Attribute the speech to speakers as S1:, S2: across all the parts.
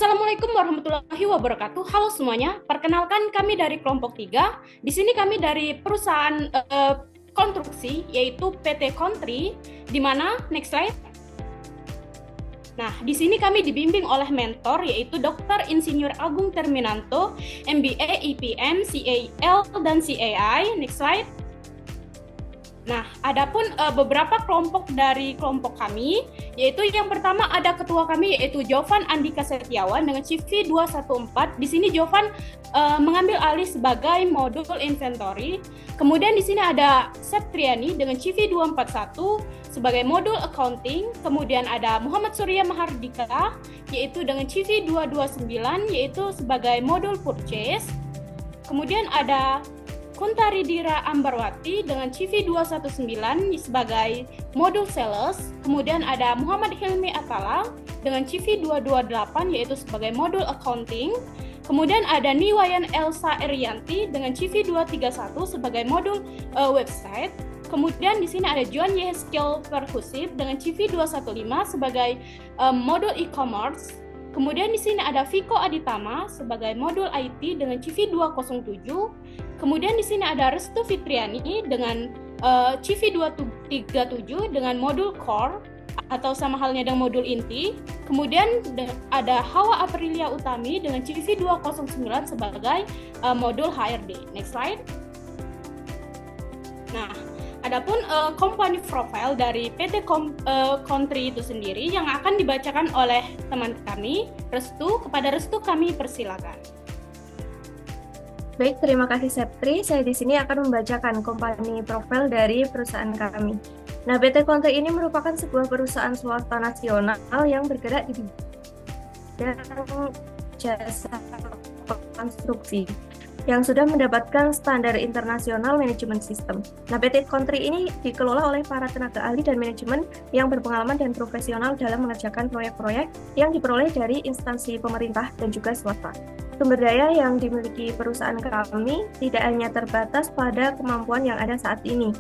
S1: Assalamualaikum warahmatullahi wabarakatuh. Halo semuanya, perkenalkan kami dari kelompok 3. Di sini kami dari perusahaan konstruksi, yaitu PT Kontri, di mana, next slide. Nah, di sini kami dibimbing oleh mentor, yaitu Dr. Insinyur Agung Terminanto, MBA, EPM, CAL, dan CAI. Next slide. Nah, adapun beberapa kelompok dari kelompok kami, yaitu yang pertama ada ketua kami yaitu Jovan Andika Setiawan dengan CV 214. Di sini Jovan mengambil alih sebagai modul inventory. Kemudian di sini ada Septriani dengan CV 241 sebagai modul accounting. Kemudian ada Muhammad Surya Mahardika yaitu dengan CV 229 yaitu sebagai modul purchase. Kemudian ada Kuntaridira Ambarwati dengan CV 219 sebagai modul sales. Kemudian ada Muhammad Hilmi Atala dengan CV 228 yaitu sebagai modul accounting. Kemudian ada Niwayan Elsa Erianti dengan CV 231 sebagai modul website. Kemudian di sini ada John Yeheskel Perkusif dengan CV 215 sebagai modul e-commerce. Kemudian di sini ada Viko Aditama sebagai modul IT dengan CV 207. Kemudian di sini ada Restu Fitriani dengan CV 237 dengan modul core atau sama halnya dengan modul inti. Kemudian ada Hawa Aprilia Utami dengan CV 209 sebagai modul HRD. Next slide. Nah, adapun company profile dari PT Kontri itu sendiri yang akan dibacakan oleh teman kami, Restu. Kepada Restu kami persilakan.
S2: Baik, terima kasih Septri. Saya di sini akan membacakan company profile dari perusahaan kami. Nah, PT Kontri ini merupakan sebuah perusahaan swasta nasional yang bergerak di bidang jasa konstruksi yang sudah mendapatkan standar internasional manajemen sistem. Nah, PT Kontri ini dikelola oleh para tenaga ahli dan manajemen yang berpengalaman dan profesional dalam mengerjakan proyek-proyek yang diperoleh dari instansi pemerintah dan juga swasta. Sumber daya yang dimiliki perusahaan kami tidak hanya terbatas pada kemampuan yang ada saat ini,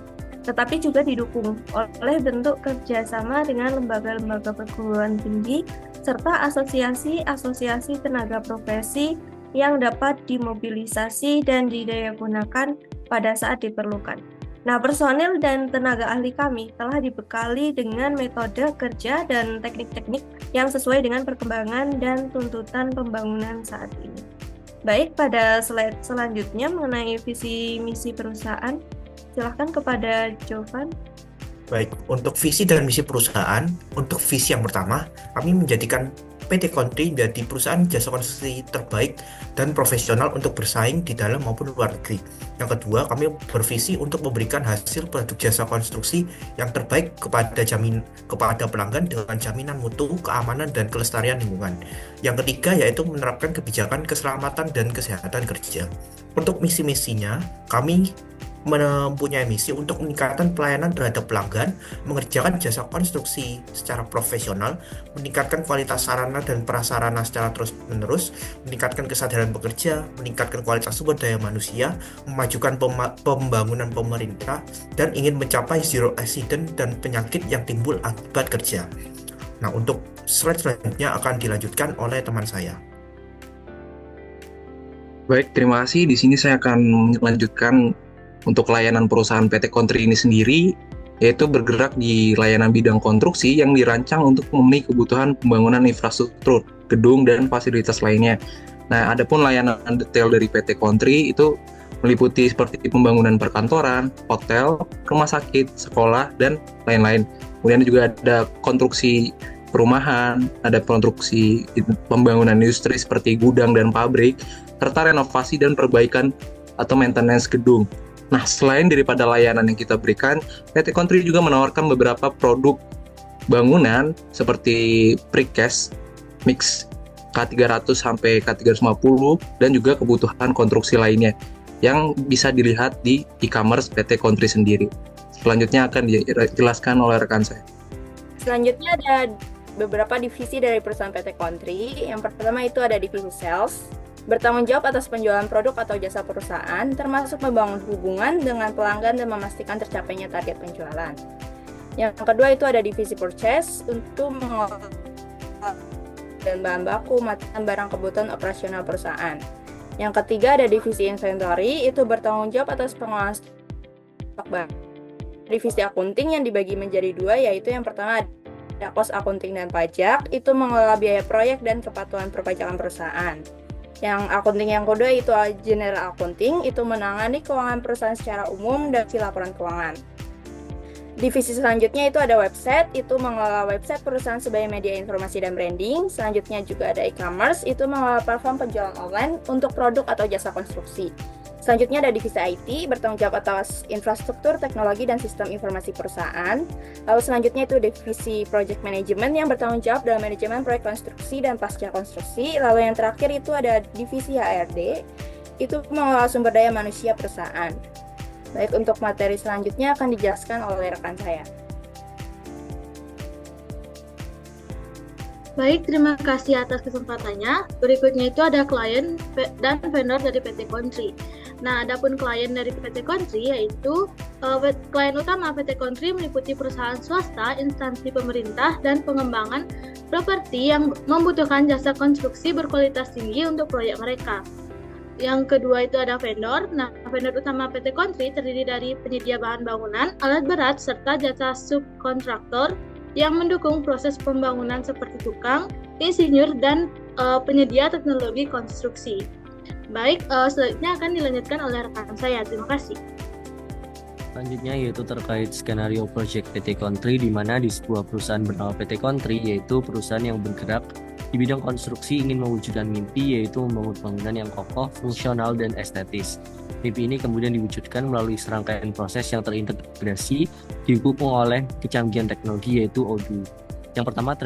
S2: tetapi juga didukung oleh bentuk kerjasama dengan lembaga-lembaga perguruan tinggi serta asosiasi-asosiasi tenaga profesi yang dapat dimobilisasi dan didayagunakan pada saat diperlukan. Nah, personil dan tenaga ahli kami telah dibekali dengan metode kerja dan teknik-teknik yang sesuai dengan perkembangan dan tuntutan pembangunan saat ini. Baik, pada slide selanjutnya mengenai visi misi perusahaan, silahkan kepada Jovan.
S3: Baik, untuk visi dan misi perusahaan, untuk visi yang pertama, kami menjadikan PT Kontri menjadi perusahaan jasa konstruksi terbaik dan profesional untuk bersaing di dalam maupun luar negeri. Yang kedua, kami bervisi untuk memberikan hasil produk jasa konstruksi yang terbaik kepada pelanggan dengan jaminan mutu, keamanan, dan kelestarian lingkungan. Yang ketiga, yaitu menerapkan kebijakan keselamatan dan kesehatan kerja. Untuk misi-misinya, kami mempunyai misi untuk meningkatkan pelayanan terhadap pelanggan, mengerjakan jasa konstruksi secara profesional, meningkatkan kualitas sarana dan prasarana secara terus-menerus, meningkatkan kesadaran pekerja, meningkatkan kualitas sumber daya manusia, memajukan pembangunan pemerintah, dan ingin mencapai zero accident dan penyakit yang timbul akibat kerja. Nah, untuk slide selanjutnya akan dilanjutkan oleh teman saya.
S4: Baik, terima kasih. Di sini saya akan melanjutkan untuk layanan perusahaan PT Kontri ini sendiri, yaitu bergerak di layanan bidang konstruksi yang dirancang untuk memenuhi kebutuhan pembangunan infrastruktur, gedung, dan fasilitas lainnya. Nah, adapun layanan detail dari PT Kontri itu meliputi seperti pembangunan perkantoran, hotel, rumah sakit, sekolah, dan lain-lain. Kemudian juga ada konstruksi perumahan, ada konstruksi pembangunan industri seperti gudang dan pabrik, serta renovasi dan perbaikan atau maintenance gedung. Nah, selain daripada layanan yang kita berikan, PT Kontri juga menawarkan beberapa produk bangunan seperti precast, mix K300 sampai K350, dan juga kebutuhan konstruksi lainnya yang bisa dilihat di e-commerce PT Kontri sendiri. Selanjutnya akan dijelaskan oleh rekan saya.
S5: Selanjutnya ada beberapa divisi dari perusahaan PT Kontri. Yang pertama itu ada divisi sales, bertanggung jawab atas penjualan produk atau jasa perusahaan, termasuk membangun hubungan dengan pelanggan dan memastikan tercapainya target penjualan. Yang kedua itu ada divisi purchase untuk mengolah dan bahan baku, dan barang kebutuhan operasional perusahaan. Yang ketiga ada divisi inventory, itu bertanggung jawab atas pengelolaan stok barang. Divisi akunting yang dibagi menjadi dua, yaitu yang pertama ada cost akunting dan pajak, itu mengelola biaya proyek dan kepatuhan perpajakan perusahaan. Yang akunting yang kedua itu general accounting, itu menangani keuangan perusahaan secara umum dan laporan keuangan. Divisi selanjutnya itu ada website, itu mengelola website perusahaan sebagai media informasi dan branding. Selanjutnya juga ada e-commerce, itu mengelola platform penjualan online untuk produk atau jasa konstruksi. Selanjutnya ada divisi IT, bertanggung jawab atas infrastruktur, teknologi, dan sistem informasi perusahaan. Lalu selanjutnya itu divisi project management yang bertanggung jawab dalam manajemen proyek konstruksi dan pasca konstruksi. Lalu yang terakhir itu ada divisi HRD, itu mengelola sumber daya manusia perusahaan. Baik, untuk materi selanjutnya akan dijelaskan oleh rekan saya.
S6: Baik, terima kasih atas kesempatannya. Berikutnya itu ada klien dan vendor dari PT Country. Nah, adapun klien dari PT Country yaitu klien utama PT Country meliputi perusahaan swasta, instansi pemerintah, dan pengembangan properti yang membutuhkan jasa konstruksi berkualitas tinggi untuk proyek mereka. Yang kedua itu ada vendor. Nah, vendor utama PT Country terdiri dari penyedia bahan bangunan, alat berat, serta jasa subkontraktor yang mendukung proses pembangunan seperti tukang, insinyur, dan penyedia teknologi konstruksi. Baik, selanjutnya akan dilanjutkan oleh rekan saya. Terima kasih.
S7: Selanjutnya yaitu terkait skenario project PT Country, di mana di sebuah perusahaan bernama PT Country, yaitu perusahaan yang bergerak di bidang konstruksi ingin mewujudkan mimpi, yaitu membangun bangunan yang kokoh, fungsional, dan estetis. Mimpi ini kemudian diwujudkan melalui serangkaian proses yang terintegrasi didukung oleh kecanggihan teknologi, yaitu O2. Yang pertama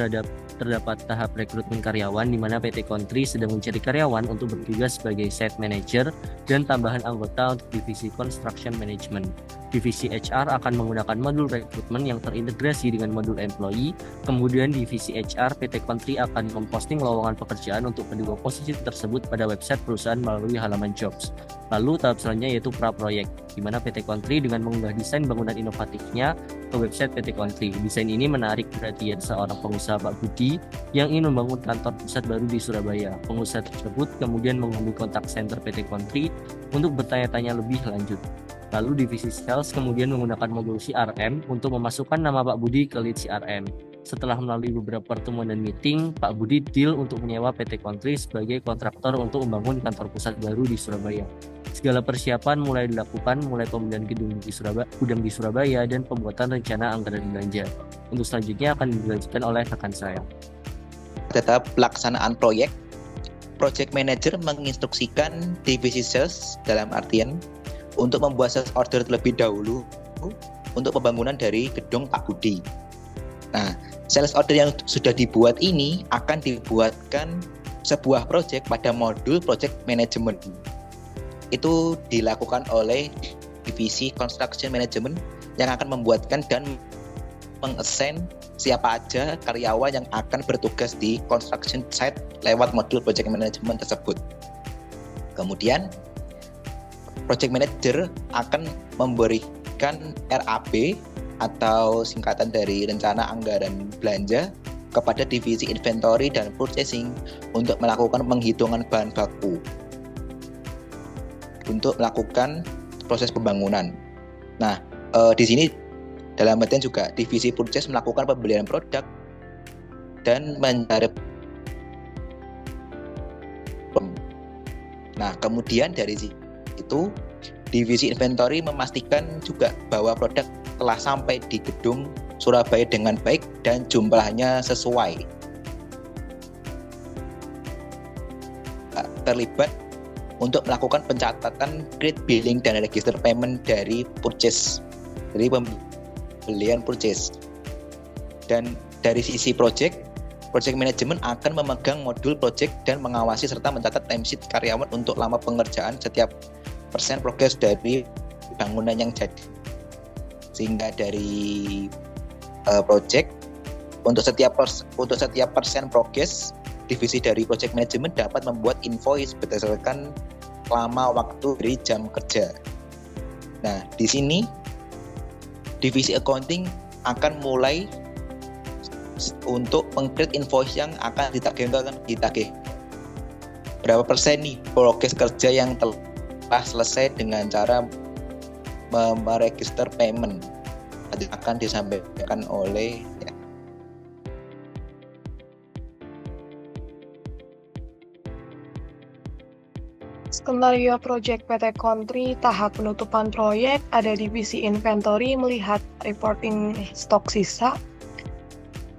S7: terdapat tahap rekrutmen karyawan, di mana PT Country sedang mencari karyawan untuk bertugas sebagai site manager dan tambahan anggota untuk divisi construction management. Divisi HR akan menggunakan modul rekrutmen yang terintegrasi dengan modul employee. Kemudian divisi HR PT Country akan memposting lowongan pekerjaan untuk kedua posisi tersebut pada website perusahaan melalui halaman jobs. Lalu tahap selanjutnya yaitu praproyek, di mana PT Country dengan mengunggah desain bangunan inovatifnya ke website PT Country. Desain ini menarik perhatian seorang pengusaha, Pak Budi, yang ingin membangun kantor pusat baru di Surabaya. Pengusaha tersebut kemudian menghubungi kontak center PT Country untuk bertanya-tanya lebih lanjut. Lalu divisi sales kemudian menggunakan modul CRM untuk memasukkan nama Pak Budi ke lead CRM. Setelah melalui beberapa pertemuan dan meeting, Pak Budi deal untuk menyewa PT Country sebagai kontraktor untuk membangun kantor pusat baru di Surabaya. Segala persiapan mulai dilakukan, mulai pembelian gudang di Surabaya, dan pembuatan rencana anggaran belanja. Untuk selanjutnya akan dilanjutkan oleh rekan saya.
S8: Tetap pelaksanaan proyek, project manager menginstruksikan divisi sales dalam artian untuk membuat sales order terlebih dahulu untuk pembangunan dari gedung Pak Budi. Nah, sales order yang sudah dibuat ini akan dibuatkan sebuah project pada modul project management. Itu dilakukan oleh divisi construction management yang akan membuatkan dan mengassign siapa aja karyawan yang akan bertugas di construction site lewat modul project management tersebut. Kemudian project manager akan memberikan RAB atau singkatan dari rencana anggaran belanja kepada divisi inventory dan purchasing untuk melakukan penghitungan bahan baku untuk melakukan proses pembangunan. Nah, di sini dalam artian juga divisi purchase melakukan pembelian produk dan mencari. Nah, kemudian dari itu divisi inventory memastikan juga bahwa produk telah sampai di gedung Surabaya dengan baik dan jumlahnya sesuai. Terlibat untuk melakukan pencatatan create billing dan register payment dari purchase, dari pembelian purchase. Dan dari sisi project manajemen akan memegang modul project dan mengawasi serta mencatat timesheet karyawan untuk lama pengerjaan setiap persen progres dari bangunan yang jadi. Sehingga dari project untuk setiap persen progres, divisi dari project management dapat membuat invoice berdasarkan lama waktu dari jam kerja. Nah, di sini divisi accounting akan mulai untuk meng-create invoice yang akan ditagih. Berapa persen nih progres kerja yang telah selesai dengan cara meregister payment akan disampaikan oleh
S9: Skenario proyek PT Country tahap penutupan proyek ada divisi inventory melihat reporting stok sisa,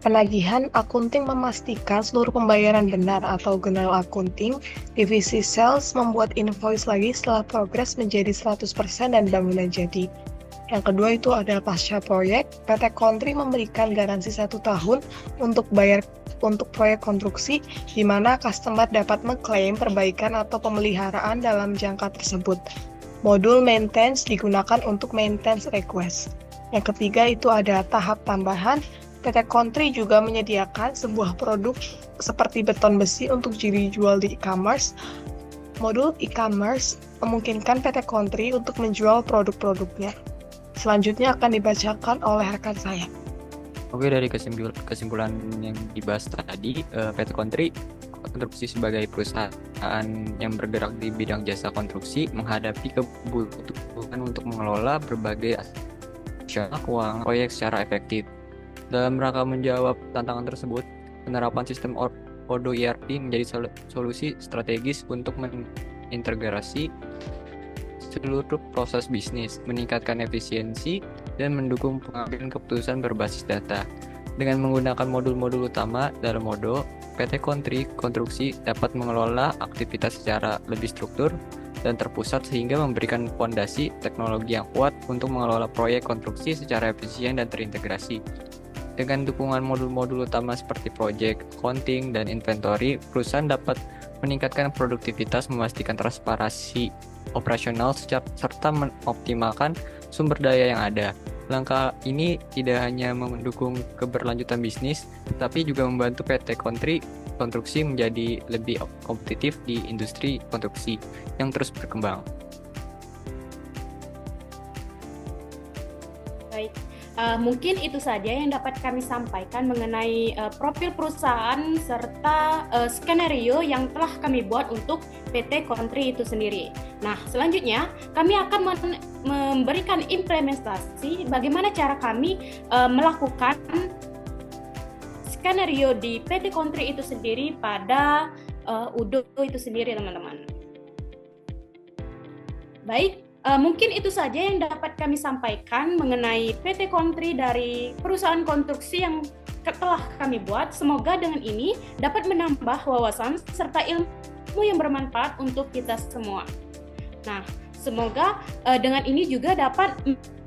S9: penagihan akunting memastikan seluruh pembayaran benar atau general accounting, divisi sales membuat invoice lagi setelah progres menjadi 100% dan bangunan jadi. Yang kedua itu ada pasca proyek, PT Country memberikan garansi 1 tahun untuk proyek konstruksi, di mana customer dapat mengklaim perbaikan atau pemeliharaan dalam jangka tersebut. Modul maintenance digunakan untuk maintenance request. Yang ketiga itu ada tahap tambahan, PT Country juga menyediakan sebuah produk seperti beton besi untuk dijual di e-commerce. Modul e-commerce memungkinkan PT Country untuk menjual produk-produknya. Selanjutnya akan dibacakan oleh rekan saya.
S10: Oke, dari kesimpulan yang dibahas tadi, PT Country Konstruksi sebagai perusahaan yang bergerak di bidang jasa konstruksi menghadapi kebutuhan untuk mengelola berbagai aspek keuangan proyek secara efektif. Dalam rangka menjawab tantangan tersebut, penerapan sistem Odoo ERP menjadi solusi strategis untuk mengintegrasi seluruh proses bisnis, meningkatkan efisiensi, dan mendukung pengambilan keputusan berbasis data. Dengan menggunakan modul-modul utama dalam Odoo, PT Country Konstruksi dapat mengelola aktivitas secara lebih struktur dan terpusat sehingga memberikan fondasi teknologi yang kuat untuk mengelola proyek konstruksi secara efisien dan terintegrasi. Dengan dukungan modul-modul utama seperti project, accounting, dan inventory, perusahaan dapat meningkatkan produktivitas, memastikan transparansi operasional, serta mengoptimalkan sumber daya yang ada. Langkah ini tidak hanya mendukung keberlanjutan bisnis, tetapi juga membantu PT Country Konstruksi menjadi lebih kompetitif di industri konstruksi yang terus berkembang.
S1: Baik. Mungkin itu saja yang dapat kami sampaikan mengenai profil perusahaan serta skenario yang telah kami buat untuk PT Country itu sendiri. Nah, selanjutnya kami akan memberikan implementasi bagaimana cara kami melakukan skenario di PT Country itu sendiri pada Odoo itu sendiri, teman-teman. Baik. Mungkin itu saja yang dapat kami sampaikan mengenai PT Country dari perusahaan konstruksi yang telah kami buat. Semoga dengan ini dapat menambah wawasan serta ilmu yang bermanfaat untuk kita semua. Nah, semoga dengan ini juga dapat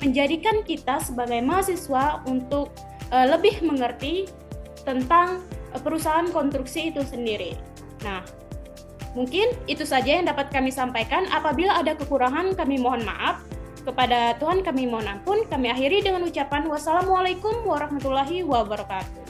S1: menjadikan kita sebagai mahasiswa untuk lebih mengerti tentang perusahaan konstruksi itu sendiri. Nah, mungkin itu saja yang dapat kami sampaikan. Apabila ada kekurangan, kami mohon maaf. Kepada Tuhan kami mohon ampun. Kami akhiri dengan ucapan wassalamualaikum warahmatullahi wabarakatuh.